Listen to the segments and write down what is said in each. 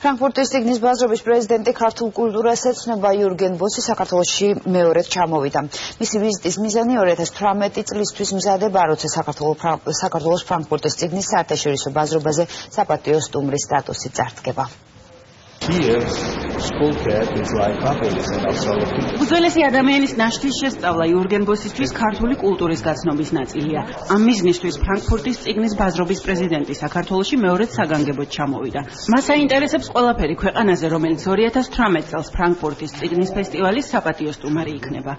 ფრანკფურტის წიგნის ბაზრობის პრეზიდენტი ქართულ კულტურას ეცნობა იურგენ ბოსი საქართველოში მეორედ ჩამოვიდა. მისი ვიზიტის მიზანი 2018 წლისთვის მზადება, როცა საქართველოს ფრანკფურტის წიგნის საერთაშორისო ბაზრობაზე საპატიო სტუმრის სტატუსი წარდგება. უძველესი ადამიანის ნაშთის შესწავლა იურგენ ბოსისთვის ქართული კულტურის გაცნობის ნაწილია. ამ მიზნისთვის ფრანკფურტის წიგნის ბაზრობის პრეზიდენტი საქართველოში მეორედ საგანგებოდ ჩამოვიდა. მას აინტერესებს ყველაფერი ქვეყანაზე, რომელიც 2018 წელს ფრანკფურტის წიგნის ფესტივალის საპატიო სტუმარი იქნება.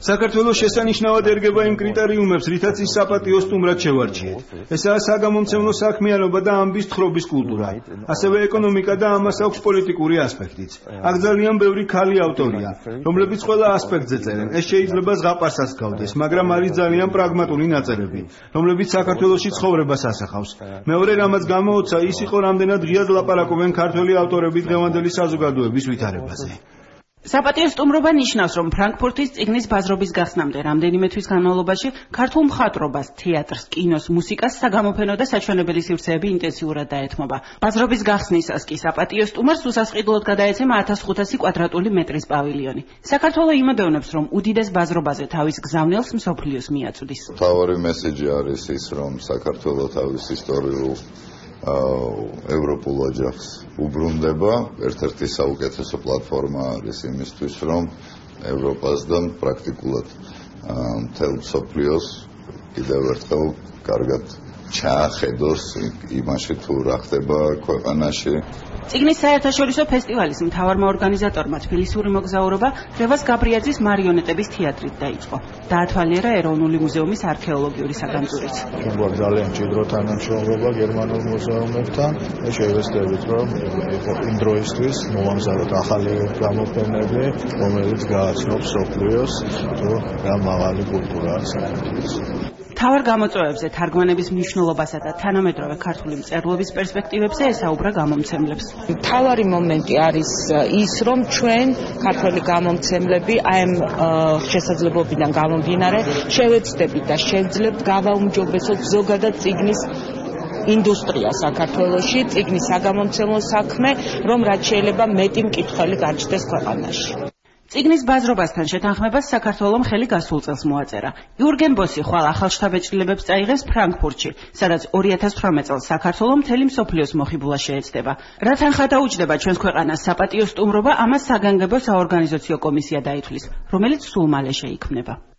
საქართველოს შესანიშნავად ერგება იმ კრიტერიუმებს, რითაც ის საპატიო სტუმრად შევარჩიეთ. ესაა საგამომცემლო საქმიანობა და ამბის თხრობის კულტურა. ასევე ეკონომიკა და ამას აქვს პოლიტიკური ასპექტიც. აქ ძალიან ბევრი ქალი ავტორია, რომლებიც ყველა ასპექტზე წერენ. ეს შეიძლება ზღაპარსაც გავდეს, მაგრამ არის ძალიან პრაგმატული ნაწერები, რომლებიც საქართველოში ცხოვრებას ასახავს. მეორე რამაც გამოუცა, ის იყო, რამდენად ღიად ლაპარაკობენ ქართველი ავტორები დღევანდელი საზოგადოების ვითარებაზე. საპატიო სტუმრობა ნიშნავს, რომ ფრანკფურტის წიგნის ბაზრობის გახსნამდე რამდენიმე თვის განმავლობაში ქართულ მხატვრობას, თეატრს, კინოს, მუსიკას, საგამოფენო და საჩვენებელი სივრცეები ინტენსიურად დაეთმობა. ბაზრობის გახსნისას კი საპატიო სტუმარს უსასყიდლოდ გადაეცემა 1500 კვადრატული მეტრის პავილიონი. საქართველო იმედოვნებს, რომ უდიდეს ბაზრობაზე თავის გზავნილს მსოფლიოს მიაწვდის. მთავარი მესეჯი არის ის, რომ საქართველო თავის ისტორიულ ევროპულ ოჯახს უბრუნდება. ერთ-ერთი საუკეთესო პლატფორმა არის იმისთვის, რომ ევროპას და პრაქტიკულად მთელ მსოფლიოს კიდევ ერთხელ კარგად ჩაახედოს იმაში თუ რა ხდება ქვეყანაში. წიგნის საერთაშორისო ფესტივალის მთავარმა ორგანიზატორმა თბილისური მოგზაურობა რევაზ გაბრიაძის მარიონეტების თეატრით დაიწყო. დაათვალიერა ეროვნული მუზეუმის არქეოლოგიური საგანძურიც. გვაქვს ძალიან მჭიდრო თანამშრომლობა გერმანულ მუზეუმებთან. შევეცდებით, რომ იმ დროისთვის მოვამზადოთ ახალი გამოფენები, რომელიც გააცნობს მსოფლიოს თუ რა მაღალი კულტურაა საქართველოს. მთავარ გამოწვევებზე, თარგმანების მნიშვნელობასა და თანამედროვე ქართული მწერლობის პერსპექტივებზე ესაუბრა გამომცემლებს. მთავარი მომენტი არის ის, რომ ჩვენ ქართველი გამომცემლები აი ამ შესაძლებლობიდან გამომდინარე შევეცდებით და შევძლებთ გავაუმჯობესოთ ზოგადად წიგნის ინდუსტრია საქართველოში, წიგნის საგამომცემლო საქმე, რომ რაც შეიძლება მეტი მკითხველი გაჩნდეს ქვეყანაში. წიგნის ბაზრობასთან შეთანხმებას საქართველომ ხელი გასულ წელს მოაწერა. იურგენ ბოსი ხვალ ახალ შთაბეჭდილებებს წაიღებს ფრანკფურტში, სადაც 2018 წელს საქართველომ მთელი მსოფლიოს მოხიბლა შეეცდება. რა თანხა დაუჯდება ჩვენს ქვეყანას საპატიო სტუმრობა, ამას საგანგებო საორგანიზაციო კომისია დაითვლის, რომელიც სულ მალე შეიქმნება.